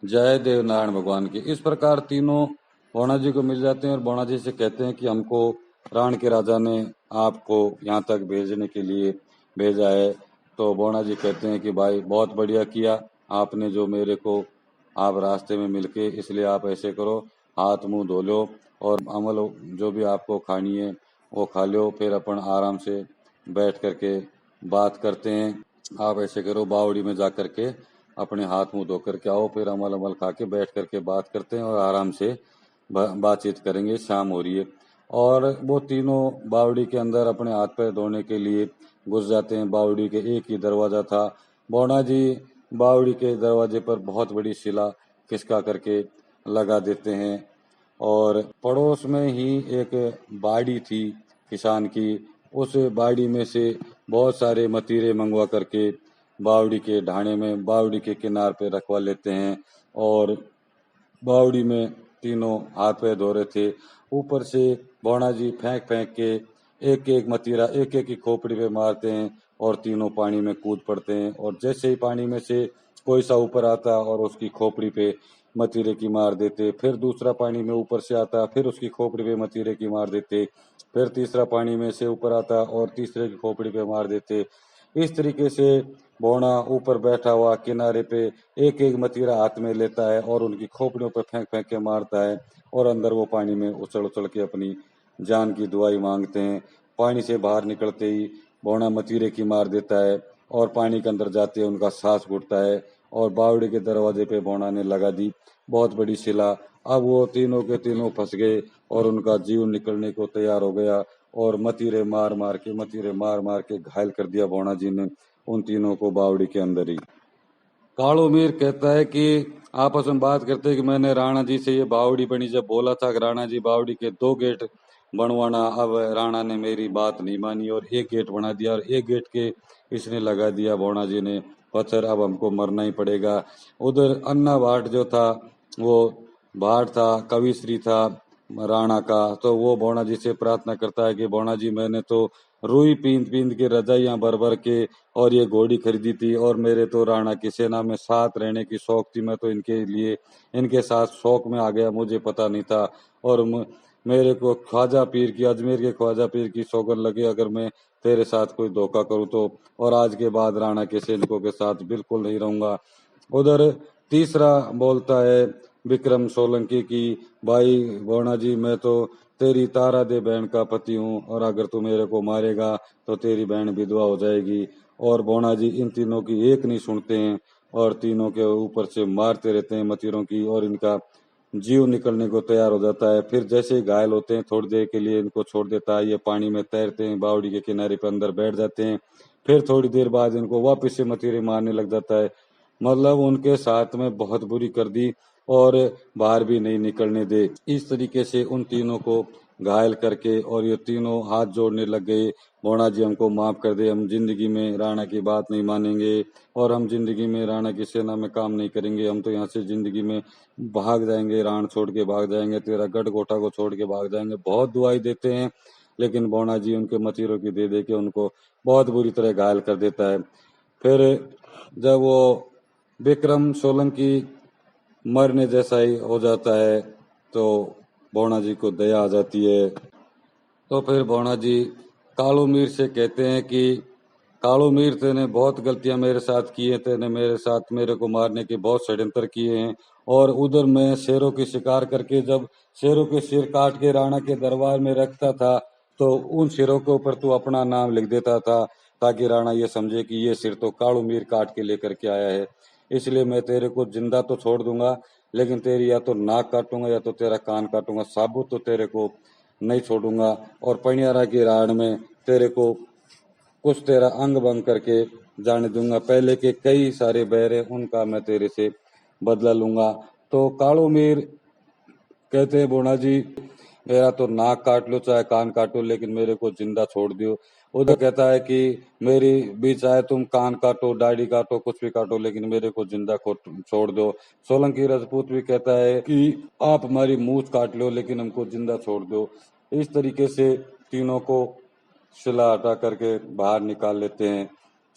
जय देव नारायण भगवान की। इस प्रकार तीनों बौना जी को मिल जाते हैं और बौना जी से कहते हैं कि हमको राण के राजा ने आपको यहाँ तक भेजने के लिए भेजा है। तो बौना जी कहते हैं कि भाई बहुत बढ़िया किया आपने जो मेरे को आप रास्ते में मिलके, इसलिए आप ऐसे करो, हाथ मुंह धो लो और अमल जो भी आपको खानी है वो खा लो, फिर अपन आराम से बैठ करके बात करते हैं। आप ऐसे करो, बावड़ी में जा करके अपने हाथ मुंह धो करके आओ, फिर अमल अमल खा के बैठ करके बात करते हैं और आराम से बातचीत करेंगे। शाम हो रही है और वो तीनों बावड़ी के अंदर अपने हाथ पैर धोने के लिए घुस जाते हैं। बावड़ी के एक ही दरवाजा था। बौना जी बावड़ी के दरवाजे पर बहुत बड़ी शिला खिसका करके लगा देते हैं और पड़ोस में ही एक बाड़ी थी किसान की। उस बाड़ी में से बहुत सारे मतीरे मंगवा करके बावड़ी के ढाणे में, बावड़ी के किनार पे रखवा लेते हैं और बावड़ी में तीनों हाथ पैर धो रहे थे। ऊपर से बौना जी फेंक फेंक के एक एक मतीरा एक एक की खोपड़ी पे मारते हैं और तीनों पानी में कूद पड़ते हैं और जैसे ही पानी में से कोई सा ऊपर आता और उसकी खोपड़ी पे मतीरे की मार देते, फिर दूसरा पानी में ऊपर से आता फिर उसकी खोपड़ी पे मतीरे की मार देते, फिर तीसरा पानी में से ऊपर आता और तीसरे की खोपड़ी पे मार देते। इस तरीके से बौना ऊपर बैठा हुआ किनारे पे एक एक मतीरा हाथ में लेता है और उनकी खोपड़ियों पर फेंक फेंक के मारता है और अंदर वो पानी में उछल उछल के अपनी जान की दुआई मांगते हैं। पानी से बाहर निकलते ही बौना मतीरे की मार देता है और पानी के अंदर जाते उनका सांस घुटता है और बावड़ी के दरवाजे पे बौना ने लगा दी बहुत बड़ी शिला। अब वो तीनों के तीनों फंस गए और उनका जीव निकलने को तैयार हो गया और मतीरे मार मार के घायल कर दिया बौना जी ने उन तीनों को बावड़ी के अंदर ही। कालू मीर कहता है कि आपस में बात करते हैं कि मैंने राणा जी से ये बावड़ी बनी जब बोला था कि राणा जी बावड़ी के 2 गेट बनवाना, अब राणा ने मेरी बात नहीं मानी और एक गेट बना दिया और एक गेट के इसने लगा दिया बौना जी ने पत्थर। अब हमको मरना ही पड़ेगा। उधर अन्ना भाट जो था वो भाट था, कविश्री था राणा का, तो वो बौना जी से प्रार्थना करता है कि बौना जी मैंने तो रुई पींद पींद के रजाइयां भर भर के और ये घोड़ी खरीदी थी और मेरे तो राणा की सेना में साथ रहने की शौक थी। मैं तो इनके लिए इनके साथ शौक में आ गया, मुझे पता नहीं था। और मेरे को ख्वाजा पीर की, अजमेर के ख्वाजा पीर की सौगंध लगे अगर मैं तेरे साथ कोई धोखा करूं तो, और आज के बाद राणा के सैनिकों के साथ बिल्कुल नहीं रहूंगा। उधर तीसरा बोलता है विक्रम सोलंकी की, भाई बौना जी मैं तो तेरी तारा दे बहन का पति हूँ और अगर तू मेरे को मारेगा तो तेरी बहन विधवा हो जाएगी। और बौना जी इन तीनों की एक नहीं सुनते हैं और तीनों के ऊपर से मारते रहते हैं मतीरों की और इनका जीव निकलने को तैयार हो जाता है। फिर जैसे ही घायल होते हैं थोड़ी देर के लिए इनको छोड़ देता है, ये पानी में तैरते हैं, बावड़ी के किनारे पर अंदर बैठ जाते हैं। फिर थोड़ी देर बाद इनको वापस से मतीरे मारने लग जाता है। मतलब उनके साथ में बहुत बुरी कर दी और बाहर भी नहीं निकलने दे। इस तरीके से उन तीनों को घायल करके और ये तीनों हाथ जोड़ने लग गए, बौना जी हमको माफ कर दे, हम जिंदगी में राणा की बात नहीं मानेंगे और हम जिंदगी में राणा की सेना में काम नहीं करेंगे, हम तो यहाँ से जिंदगी में भाग जाएंगे, राण छोड़ के भाग जाएंगे, तेरा गढ़ गोठा को छोड़ के भाग जाएंगे। बहुत दुआई देते हैं लेकिन बौना जी उनके मतीरों की दे दे के उनको बहुत बुरी तरह घायल कर देता है। फिर जब वो विक्रम सोलंकी मरने जैसा ही हो जाता है तो बौना जी को दया आ जाती है। तो फिर बौना जी कालू मीर से कहते हैं कि कालू मीर तेने बहुत गलतियां मेरे साथ की है, तेने मेरे साथ मेरे को मारने के बहुत षड्यंत्र किए हैं और उधर मैं शेरों की शिकार करके जब शेरों के सिर काट के राणा के दरबार में रखता था तो उन सिरों के ऊपर तू अपना नाम लिख देता था ताकि राणा ये समझे कि ये सिर तो कालू मीर काट के लेकर के आया है। इसलिए मैं तेरे को जिंदा तो छोड़ दूंगा लेकिन तेरी या तो नाक काटूंगा या तो तेरा कान काटूंगा, साबुत तो तेरे को नहीं छोड़ूंगा और पनियारा की राड़ में तेरे को कुछ तेरा अंग भंग करके जाने दूंगा। पहले के कई सारे बैर हैं उनका मैं तेरे से बदला लूंगा। तो कालू मीर कहते हैं बूढ़ा जी मेरा तो नाक काट लो चाहे कान काटो लेकिन मेरे को जिंदा छोड़ दियो। उधर कहता है कि मेरी भी चाहे तुम कान काटो दाढ़ी काटो कुछ भी काटो लेकिन मेरे को जिंदा छोड़ दो। सोलंकी राजपूत भी कहता है कि आप हमारी मूछ काट लो लेकिन हमको जिंदा छोड़ दो। इस तरीके से तीनों को शिला हटा करके बाहर निकाल लेते हैं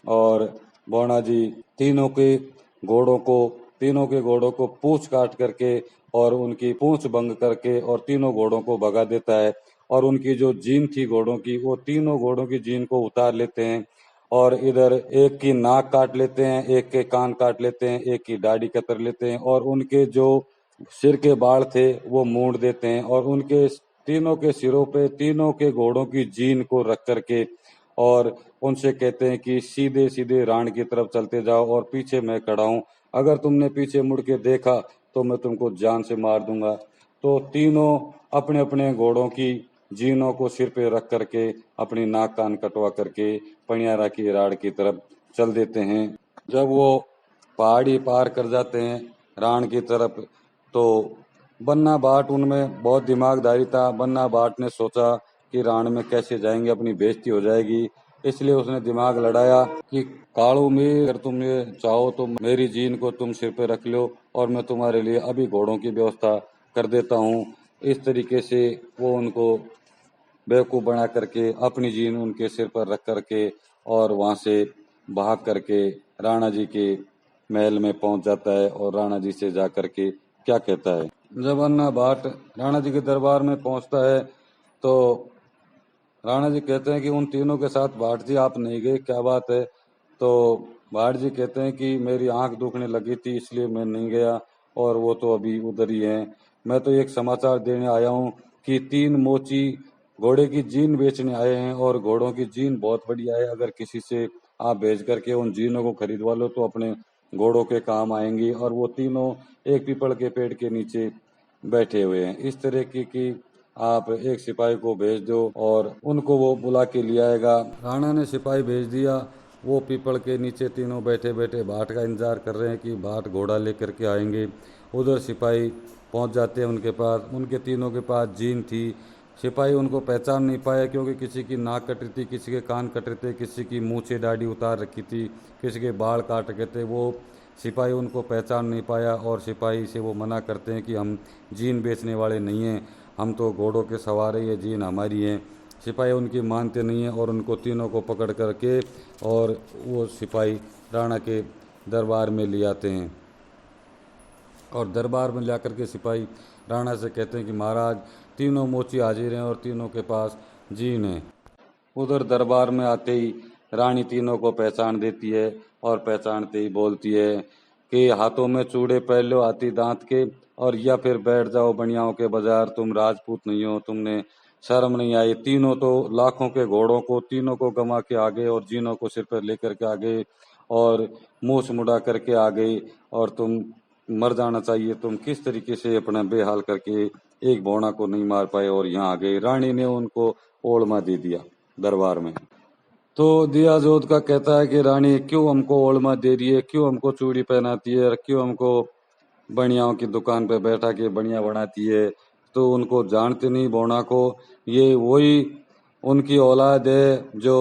और बौना जी तीनों के घोड़ों को तीनों के घोड़ों को पूंछ काट करके और उनकी पूंछ भंग करके और तीनों घोड़ों को भगा देता है और उनकी जो जीन थी घोड़ों की वो तीनों घोड़ों की जीन को उतार लेते हैं और इधर एक की नाक काट लेते हैं, एक के कान काट लेते हैं, एक की दाढ़ी कतर लेते हैं और उनके जो सिर के बाल थे वो मूंड देते हैं और उनके तीनों के सिरों पे तीनों के घोड़ों की जीन को रख करके और उनसे कहते हैं कि सीधे सीधे राण की तरफ चलते जाओ और पीछे मैं खड़ा हूं, अगर तुमने पीछे मुड़ के देखा तो मैं तुमको जान से मार दूंगा। तो तीनों अपने अपने घोड़ों की जीनों को सिर पे रख करके अपनी नाक कान कटवा करके पनियारा की राड़ की तरफ चल देते हैं। जब वो पहाड़ी पार कर जाते हैं राण की तरफ तो बन्ना बाट उनमें बहुत दिमागदारी था। बन्ना बाट ने सोचा कि राण में कैसे जाएंगे, अपनी बेइज्जती हो जाएगी, इसलिए उसने दिमाग लड़ाया कि कालू में अगर तुम ये चाहो तो मेरी जीन को तुम सिर पे रख लो और मैं तुम्हारे लिए अभी घोड़ों की व्यवस्था कर देता हूँ। इस तरीके से वो उनको बेवकूफ बना करके अपनी जीन उनके सिर पर रख करके और वहां से भाग करके राणा जी के महल में पहुंच जाता है और राणा जी से जा करके क्या कहता है। जब अन्ना भाट राणा जी के दरबार में पहुंचता है तो राणा जी कहते हैं कि उन तीनों के साथ भाट जी आप नहीं गए, क्या बात है? तो भाट जी कहते हैं कि मेरी आंख दुखने लगी थी इसलिए मैं नहीं गया और वो तो अभी उधर ही हैं। मैं तो एक समाचार देने आया हूँ कि 3 मोची घोड़े की जीन बेचने आए हैं और घोड़ों की जीन बहुत बढ़िया है, अगर किसी से आप भेज करके उन जीनों को खरीदवा लो तो अपने घोड़ों के काम आएंगी। और वो तीनों एक पीपल के पेड़ के नीचे बैठे हुए हैं। इस तरह की आप एक सिपाही को भेज दो और उनको वो बुला के ले आएगा। राणा ने सिपाही भेज दिया। वो पीपल के नीचे तीनों बैठे बैठे भाट का इंतजार कर रहे हैं कि भाट घोड़ा लेकर के आएंगे। उधर सिपाही पहुंच जाते हैं उनके पास। उनके तीनों के पास जीन थी। सिपाही उनको पहचान नहीं पाया क्योंकि किसी की नाक कट रही थी, किसी के कान कट रहे थे, किसी की मुँह से दाढ़ी उतार रखी थी, किसी के बाल काट रखे थे। वो सिपाही उनको पहचान नहीं पाया और सिपाही से वो मना करते हैं कि हम जीन बेचने वाले नहीं हैं, हम तो घोड़ों के सवार हैं, ये जीन हमारी हैं। सिपाही उनकी मानते नहीं हैं और उनको तीनों को पकड़ करके और वो सिपाही राणा के दरबार में ले आते हैं और दरबार में ला करके सिपाही राणा से कहते हैं कि महाराज तीनों मोची हाजिर हैं और तीनों के पास जीन है। उधर दरबार में आते ही रानी तीनों को पहचान देती है और पहचानते ही बोलती है कि हाथों में चूड़े पहन लो हाथी दांत के और या फिर बैठ जाओ बनियाओं के बाजार, तुम राजपूत नहीं हो, तुमने शर्म नहीं आई? तीनों तो लाखों के घोड़ों को तीनों को गमा के आ गए और जीनों को सिर पर लेकर के आ गए और मूछ मुड़ा करके आ गई और तुम मर जाना चाहिए। तुम किस तरीके से अपना बेहाल करके एक भौना को नहीं मार पाए और यहाँ आ गए। रानी ने उनको ओलमा दे दिया दरबार में। तो दिया जोध का कहता है कि रानी क्यों हमको ओलमा दे रही है, क्यों हमको चूड़ी पहनाती है, क्यों हमको बनियाओं की दुकान पे बैठा के बनिया बनाती है। तो उनको जानते नहीं भौना को, ये वही उनकी औलाद है जो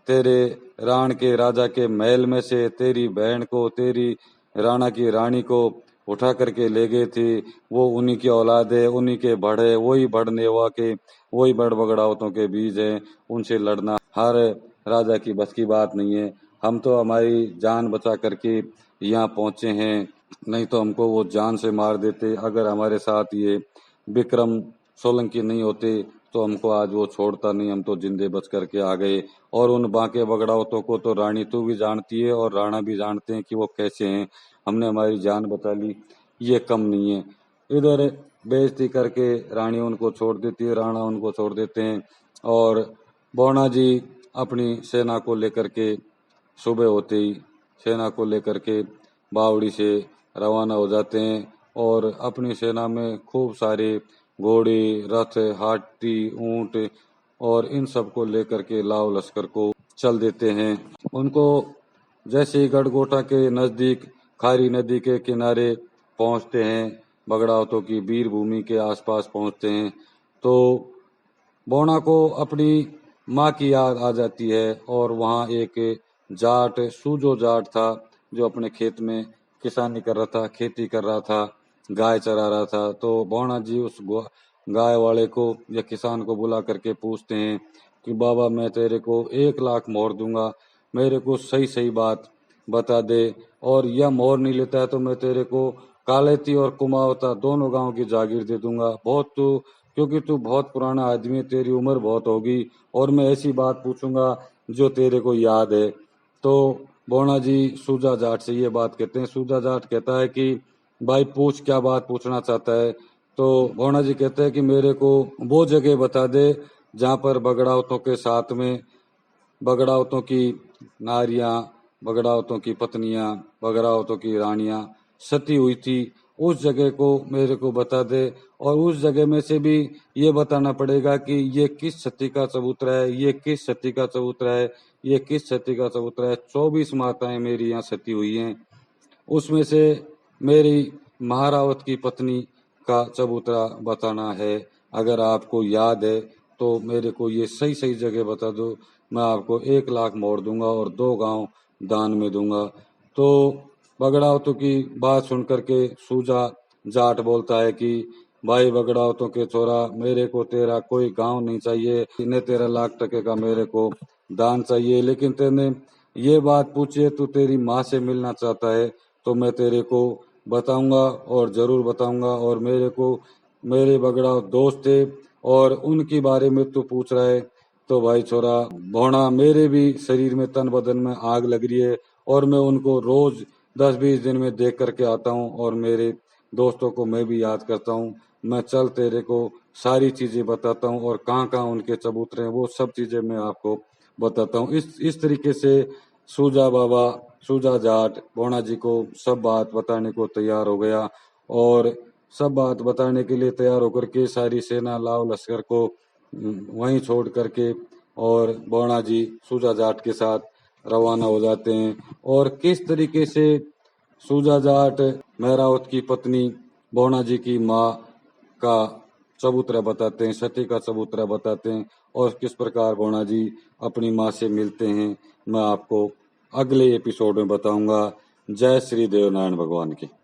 तेरे राण के राजा के महल में से तेरी बहन को, तेरी राणा की रानी को उठा करके ले गए थे। वो उन्हीं की औलाद है, उन्हीं के बड़ है, वही बड़ नेवा के, वही बड़ बगड़ावतों के बीज हैं। उनसे लड़ना हर राजा की बस की बात नहीं है। हम तो हमारी जान बचा करके यहाँ पहुंचे हैं, नहीं तो हमको वो जान से मार देते। अगर हमारे साथ ये विक्रम सोलंकी नहीं होते तो हमको आज वो छोड़ता नहीं, हम तो जिंदे बच करके आ गए। और उन बांके बगड़ावतों को तो रानी तू भी जानती है और राणा भी जानते हैं कि वो कैसे हैं। हमने हमारी जान बचा ली, ये कम नहीं है। इधर बेइज्जती करके रानी उनको छोड़ देती है, राणा उनको छोड़ देते हैं और बौना जी अपनी सेना को लेकर के सुबह होते ही सेना को लेकर के बावड़ी से रवाना हो जाते हैं और अपनी सेना में खूब सारे घोड़े, रथ, हाथी, ऊंट और इन सब को लेकर के लाव लश्कर को चल देते हैं। उनको जैसे ही गढ़गोटा के नजदीक खारी नदी के किनारे पहुंचते हैं, बगड़ावतों की वीर भूमि के आसपास पहुंचते हैं, तो बौना को अपनी माँ की याद आ जाती है और वहाँ एक जाट, सूजो जाट था जो अपने खेत में किसानी कर रहा था, खेती कर रहा था, गाय चरा रहा था। तो बौना जी उस गाय वाले को या किसान को बुला करके पूछते हैं कि बाबा मैं तेरे को 1 लाख मोहर दूंगा, मेरे को सही सही बात बता दे, और यह मोहर नहीं लेता है तो मैं तेरे को कालेती और कुमावता दोनों गांव की जागीर दे दूंगा। बहुत तू क्योंकि तू बहुत पुराना आदमी है, तेरी उम्र बहुत होगी, और मैं ऐसी बात पूछूंगा जो तेरे को याद है। तो बोना जी सूजा जाट से ये बात कहते हैं। सूजा जाट कहता है कि भाई पूछ, क्या बात पूछना चाहता है। तो बोना जी कहते हैं कि मेरे को वो जगह बता दे जहाँ पर बगड़ावतों के साथ में बगड़ावतों की नारियां, बगड़ावतों की पत्नियां, बगड़ावतों की रानियां सती हुई थी, उस जगह को मेरे को बता दे। और उस जगह में से भी ये बताना पड़ेगा कि ये किस सती का चबूतरा है, ये किस सती का चबूतरा है, ये किस सती का चबूतरा है। 24 माताएं मेरी यहाँ सती हुई हैं, उसमें से मेरी महारावत की पत्नी का चबूतरा बताना है। अगर आपको याद है तो मेरे को ये सही सही जगह बता दो, मैं आपको 1 लाख मोहर दूंगा और 2 गांव दान में दूंगा। तो बगड़ावतों की बात सुन करके सूजा जाट बोलता है कि भाई बगड़ावतों के छोरा, मेरे को तेरा कोई गांव नहीं चाहिए, इन्हें 13 लाख का मेरे को दान चाहिए, लेकिन तेने ये बात पूछी है, तू तेरी माँ से मिलना चाहता है तो मैं तेरे को बताऊंगा और जरूर बताऊंगा। और मेरे को मेरे बगड़ा दोस्त थे और उनके बारे में तू पूछ रहा है, तो भाई छोरा भोणा, मेरे भी शरीर में तन बदन में आग लग रही है और मैं उनको रोज 10-20 दिन में देख करके आता हूँ और मेरे दोस्तों को मैं भी याद करता हूँ। मैं चल तेरे को सारी चीजें बताता हूँ और कहाँ कहाँ उनके चबूतरे हैं वो सब चीजें मैं आपको बताता हूँ। इस तरीके से सूजा बाबा, सूजा जाट भोणा जी को सब बात बताने को तैयार हो गया, और सब बात बताने के लिए तैयार होकर के सारी सेना लाव लश्कर को वहीं छोड़ करके और भोणा जी सूजा जाट के साथ रवाना हो जाते हैं। और किस तरीके से सूजा जाट मेहरावत की पत्नी भोणा जी की माँ का चबूतरा बताते हैं, सती का चबूतरा बताते हैं, और किस प्रकार भोणा जी अपनी माँ से मिलते हैं, मैं आपको अगले एपिसोड में बताऊंगा। जय श्री देवनारायण भगवान की।